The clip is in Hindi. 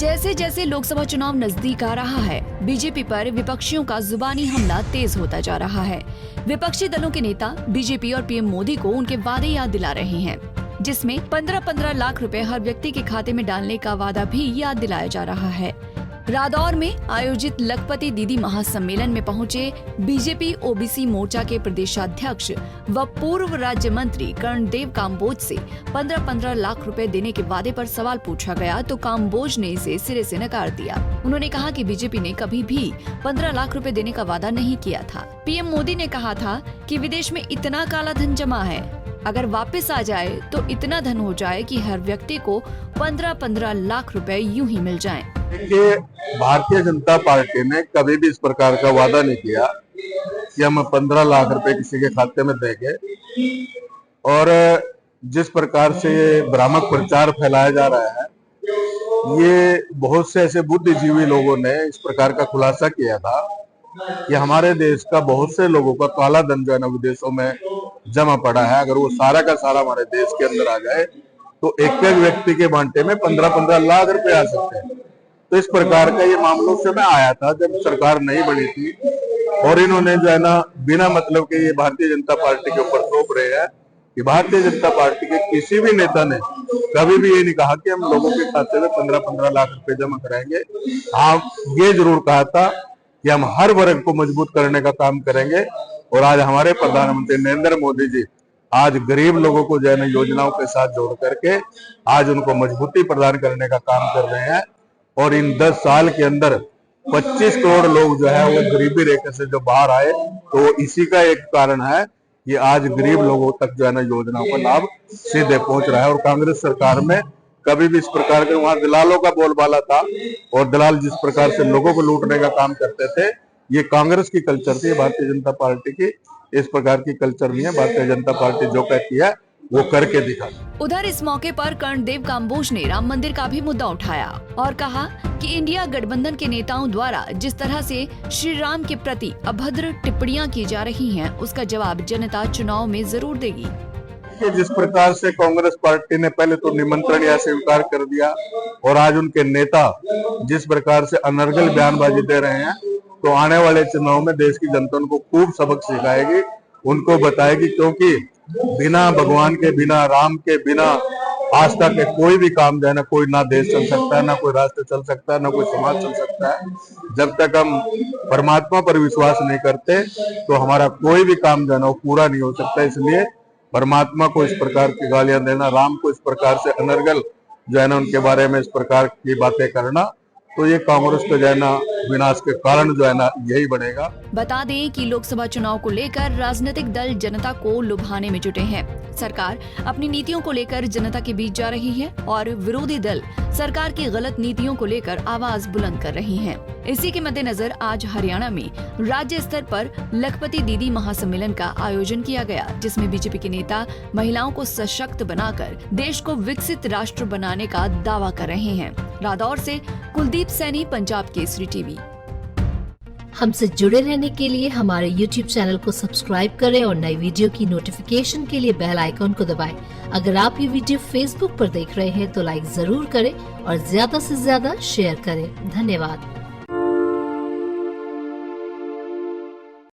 जैसे जैसे लोकसभा चुनाव नजदीक आ रहा है, बीजेपी पर विपक्षियों का जुबानी हमला तेज होता जा रहा है। विपक्षी दलों के नेता बीजेपी और पीएम मोदी को उनके वादे याद दिला रहे हैं, जिसमें 15-15 लाख रुपए हर व्यक्ति के खाते में डालने का वादा भी याद दिलाया जा रहा है। रादौर में आयोजित लखपति दीदी महासम्मेलन में पहुंचे बीजेपी ओबीसी मोर्चा के प्रदेशाध्यक्ष व पूर्व राज्य मंत्री कर्णदेव काम्बोज से 15-15 लाख रुपए देने के वादे पर सवाल पूछा गया तो काम्बोज ने इसे सिरे से नकार दिया। उन्होंने कहा कि बीजेपी ने कभी भी 15 लाख रुपए देने का वादा नहीं किया था। पीएम मोदी ने कहा था कि विदेश में इतना काला धन जमा है, अगर वापस आ जाए तो इतना धन हो जाए कि हर व्यक्ति को 15-15 लाख रुपए यूं ही मिल जाएं। देखिए, भारतीय जनता पार्टी ने कभी भी इस प्रकार का वादा नहीं किया कि हम 15 लाख रुपए किसी के खाते में देंगे। और जिस प्रकार से ये भ्रामक प्रचार फैलाया जा रहा है, ये बहुत से ऐसे बुद्धिजीवी लोगों ने इस प्रकार का खुलासा किया था कि हमारे देश का बहुत से लोगों का काला धन जो है ना विदेशों में जमा पड़ा है। अगर वो सारा का सारा हमारे देश के अंदर आ जाए तो एक एक व्यक्ति के बांटे में 15-15 लाख रुपए आ सकते हैं। तो इस प्रकार का ये मामलों से मैं आया था जब सरकार नहीं बनी थी, और इन्होंने जो है ना बिना मतलब के ये भारतीय जनता पार्टी के ऊपर थोप रहे हैं कि भारतीय जनता पार्टी के किसी भी नेता ने कभी भी ये नहीं कहा कि हम लोगों के खाते में 15-15 लाख रुपए जमा कराएंगे। हाँ, ये जरूर कहा था कि हम हर वर्ग को मजबूत करने का काम करेंगे। और आज हमारे प्रधानमंत्री नरेंद्र मोदी जी आज गरीब लोगों को जो है ना योजनाओं के साथ जोड़ करके आज उनको मजबूती प्रदान करने का काम कर रहे हैं। और इन 10 साल के अंदर 25 करोड़ लोग जो है वो गरीबी रेखा से जो बाहर आए, तो इसी का एक कारण है कि आज गरीब लोगों तक जो है ना योजनाओं का लाभ सीधे पहुंच रहा है। और कांग्रेस सरकार में कभी भी इस प्रकार के वहां दलालों का बोलबाला था, और दलाल जिस प्रकार से लोगों को लूटने का काम करते थे, ये कांग्रेस की कल्चर थी, भारतीय जनता पार्टी की इस प्रकार की कल्चर नहीं है। भारतीय जनता पार्टी जो कहती है वो करके दिखा। उधर इस मौके पर कर्णदेव काम्बोज ने राम मंदिर का भी मुद्दा उठाया और कहा कि इंडिया गठबंधन के नेताओं द्वारा जिस तरह से श्री राम के प्रति अभद्र टिप्पणियां की जा रही हैं, उसका जवाब जनता चुनाव में जरूर देगी। जिस प्रकार से कांग्रेस पार्टी ने पहले तो निमंत्रण या स्वीकार कर दिया, और आज उनके नेता जिस प्रकार से अनर्गल बयानबाजी दे रहे हैं, तो आने वाले चुनाव में देश की जनता उनको खूब सबक सिखाएगी, उनको बताएगी। क्योंकि बिना भगवान के, बिना राम के, बिना आस्था के कोई भी काम जो है ना, कोई ना देश चल सकता है, ना कोई राष्ट्र चल सकता है, ना कोई समाज चल सकता है। जब तक हम परमात्मा पर विश्वास नहीं करते तो हमारा कोई भी काम जो है ना वो पूरा नहीं हो सकता। इसलिए परमात्मा को इस प्रकार की गालियां देना, राम को इस प्रकार से अनर्गल जो है ना उनके बारे में इस प्रकार की बातें करना, तो ये कांग्रेस को जो है ना विनाश के कारण जो है ना यही बनेगा। बता दें कि लोकसभा चुनाव को लेकर राजनीतिक दल जनता को लुभाने में जुटे हैं। सरकार अपनी नीतियों को लेकर जनता के बीच जा रही है और विरोधी दल सरकार की गलत नीतियों को लेकर आवाज बुलंद कर रही हैं। इसी के मद्देनजर आज हरियाणा में राज्य स्तर पर लखपति दीदी महासम्मेलन का आयोजन किया गया, जिसमें बीजेपी के नेता महिलाओं को सशक्त बनाकर देश को विकसित राष्ट्र बनाने का दावा कर रहे हैं। रादौर से कुलदीप सैनी, पंजाब केसरी टीवी। हमसे जुड़े रहने के लिए हमारे YouTube चैनल को सब्सक्राइब करें और नई वीडियो की नोटिफिकेशन के लिए बेल आइकॉन को दबाएं। अगर आप ये वीडियो Facebook पर देख रहे हैं तो लाइक जरूर करें और ज्यादा से ज्यादा शेयर करें। धन्यवाद।